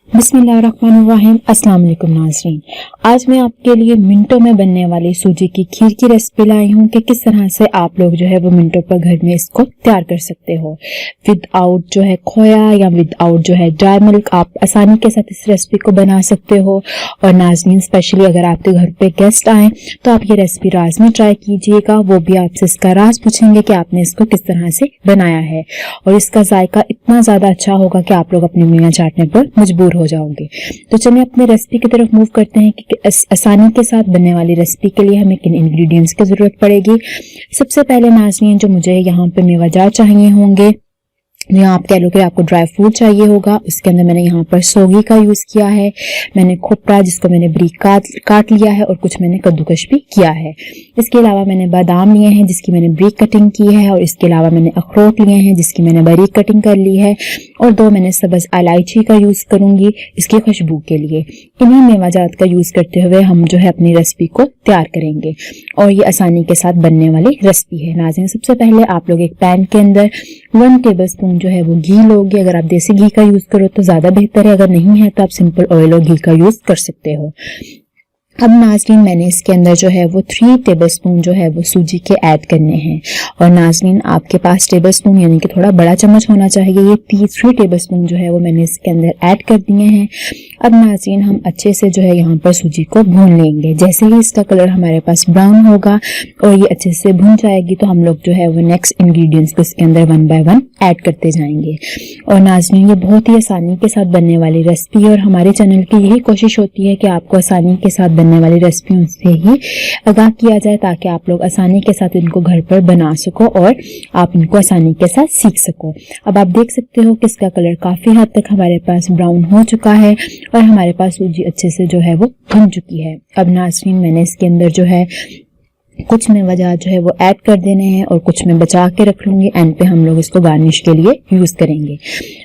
बिस्मिल्लाहिर्रहमानिर्रहीम। अस्सलाम वालेकुम नाज़रीन, आज मैं आपके लिए मिनटों में बनने वाली सूजी की खीर की रेसिपी लाई हूँ कि किस तरह से आप लोग जो है वो मिनटों पर घर में इसको तैयार कर सकते हो। विदाउट जो है खोया या विदाउट जो है ड्राई मिल्क आप आसानी के साथ इस रेसिपी को बना सकते हो। और नाज़रीन, स्पेशली अगर आपके घर पे गेस्ट आए तो आप ये रेसिपी लाज़मी ट्राई कीजिएगा। वो भी आपसे इसका राज पूछेंगे कि आपने इसको किस तरह से बनाया है, और इसका जायका इतना ज़्यादा अच्छा होगा कि आप लोग अपनी उंगलियां चाटने पर मजबूर हो जाओगे। तो चलिए अपने रेसिपी की तरफ मूव करते हैं कि आसानी के साथ बनने वाली रेसिपी के लिए हमें किन इंग्रेडिएंट्स की जरूरत पड़ेगी। सबसे पहले नाज़रीन, जो मुझे यहाँ पे मेवाजात चाहिए होंगे, यहाँ आप कह लो कि आपको ड्राई फ्रूट चाहिए होगा। उसके अंदर मैंने यहाँ पर सोगी का यूज किया है, मैंने खोपरा जिसको मैंने ब्रीक काट लिया है, और कुछ मैंने कद्दूकश भी किया है। इसके अलावा मैंने बादाम लिए हैं जिसकी मैंने ब्रीक कटिंग की है, और इसके अलावा मैंने अखरोट लिए हैं जिसकी मैंने बारीक कटिंग कर ली है, और 2 मैंने सब्ज इलायची का यूज करूंगी इसकी खुशबू के लिए। इन्हीं मेवाजात का यूज करते हुए हम जो है अपनी रेसिपी को तैयार करेंगे, और ये आसानी के साथ बनने वाली रेसिपी है। नाज़रीन, सबसे पहले आप लोग एक पैन के अंदर 1 टेबलस्पून जो है वो घी लोगे। अगर आप देसी घी का यूज करो तो ज्यादा बेहतर है, अगर नहीं है तो आप सिंपल ऑयल और घी का यूज कर सकते हो। अब नाज़रीन, मैंने इसके अंदर जो है वो 3 टेबलस्पून जो है वो सूजी के ऐड करने हैं। और नाज़रीन, आपके पास टेबलस्पून यानी कि थोड़ा बड़ा चम्मच होना चाहिए। ये 3 टेबलस्पून जो है वो मैंने इसके अंदर ऐड कर दिए हैं। अब नाज़रीन, हम अच्छे से जो है यहाँ पर सूजी को भून लेंगे। जैसे ही इसका कलर हमारे पास ब्राउन होगा और ये अच्छे से भून जाएगी तो हम लोग जो है वो नेक्स्ट इंग्रेडिएंट्स को इसके अंदर 1 बाय 1 ऐड करते जाएंगे। और नाज़रीन, ये बहुत ही आसानी के साथ बनने वाली रेसिपी है, और हमारे चैनल की यही कोशिश होती है कि आपको आसानी के साथ बनने वाली रेसिपियों से ही आगाह किया जाए, ताकि आप लोग आसानी के साथ इनको घर पर बना सको और आप इनको आसानी के साथ सीख सको। अब आप देख सकते हो कि इसका कलर काफी हद तक हमारे पास ब्राउन हो चुका है और हमारे पास सूजी अच्छे से जो है वो भुन चुकी है। अब नाज़रीन, मैंने इसके अंदर जो है कुछ मेवाजात जो है वो ऐड कर देने हैं और कुछ मैं बचा के रख लूंगी। एंड पे हम लोग इसको गार्निश के लिए यूज करेंगे।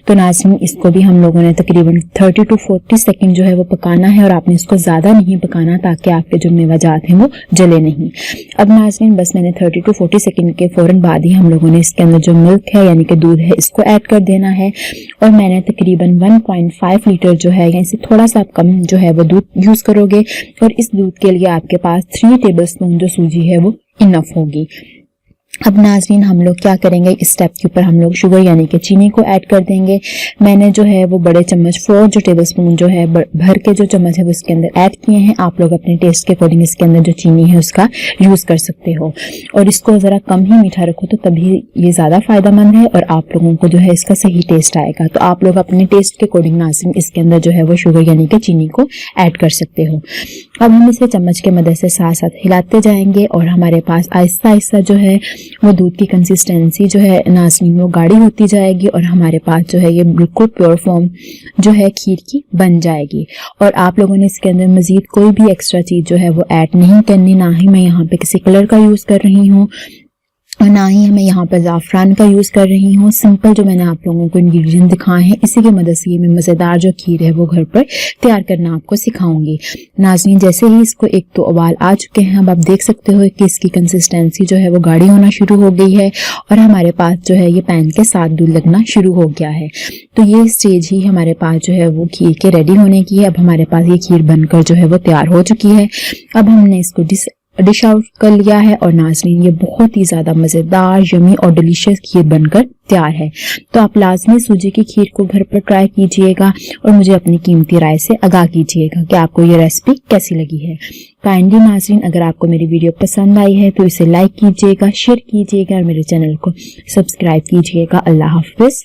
तो नाज़रीन, इसको भी हम लोगों ने तकरीबन 30 to 40 सेकंड जो है वो पकाना है, और आपने इसको ज्यादा नहीं पकाना ताकि आपके जो मेवाजात हैं वो जले नहीं। अब नाज़रीन, बस मैंने 30 to 40 सेकंड के फौरन बाद ही हम लोगों ने इसके अंदर जो मिल्क है यानी कि दूध है इसको ऐड कर देना है। और मैंने तकरीबन 1.5 लीटर जो है, या इससे थोड़ा सा कम जो है वो दूध यूज करोगे, और इस दूध के लिए आपके पास 3 टेबलस्पून जो सूजी है वो इनफ होगी। अब नाज़रीन, हम लोग क्या करेंगे, इस स्टेप के ऊपर हम लोग शुगर यानी कि चीनी को ऐड कर देंगे। मैंने जो है वो बड़े चम्मच 4 जो टेबलस्पून जो है भर के जो चम्मच है वो इसके अंदर ऐड किए हैं। आप लोग अपने टेस्ट के अकॉर्डिंग इसके अंदर जो चीनी है उसका यूज कर सकते हो, और इसको जरा कम ही मीठा रखो तो तभी ये ज्यादा फायदेमंद है और आप लोगों को जो है इसका सही टेस्ट आएगा। तो आप लोग अपने टेस्ट के अकॉर्डिंग नाज़रीन इसके अंदर जो है वो शुगर यानी कि चीनी को ऐड कर सकते हो। अब हम इसे चम्मच के मदद से साथ साथ हिलाते जाएंगे, और हमारे पास आहिस्ता आहिस्ता जो है वो दूध की कंसिस्टेंसी जो है नाज़रीन वो गाढ़ी होती जाएगी, और हमारे पास जो है ये बिल्कुल प्योर फॉर्म जो है खीर की बन जाएगी। और आप लोगों ने इसके अंदर मजीद कोई भी एक्स्ट्रा चीज जो है वो ऐड नहीं करनी, ना ही मैं यहाँ पे किसी कलर का यूज कर रही हूँ और ना ही मैं यहाँ पर ज़ाफ़रान का यूज कर रही हूँ। सिंपल जो मैंने आप लोगों को इंग्रेडिएंट दिखाए हैं इसी की मदद से मैं मज़ेदार जो खीर है वो घर पर तैयार करना आपको सिखाऊंगी। नाज़रीन, जैसे ही इसको 1-2 उबाल आ चुके हैं, अब आप देख सकते हो कि इसकी कंसिस्टेंसी जो है वो गाढ़ी होना शुरू हो गई है, और हमारे पास जो है ये पैन के साथ दूध लगना शुरू हो गया है। तो ये स्टेज ही हमारे पास जो है वो खीर के रेडी होने की है। अब हमारे पास ये खीर बनकर जो है वो तैयार हो चुकी है। अब हमने इसको डिश आउट कर लिया है, और नाज़रीन ये बहुत ही ज्यादा मजेदार, यमी और डिलीशियस खीर बनकर तैयार है। तो आप लाजमी सूजी की खीर को घर पर ट्राई कीजिएगा और मुझे अपनी कीमती राय से आगाह कीजिएगा कि आपको ये रेसिपी कैसी लगी है। काइंडली नाज़रीन, अगर आपको मेरी वीडियो पसंद आई है तो इसे लाइक कीजिएगा, शेयर कीजिएगा और मेरे चैनल को सब्सक्राइब कीजिएगा। अल्लाह हाफिज।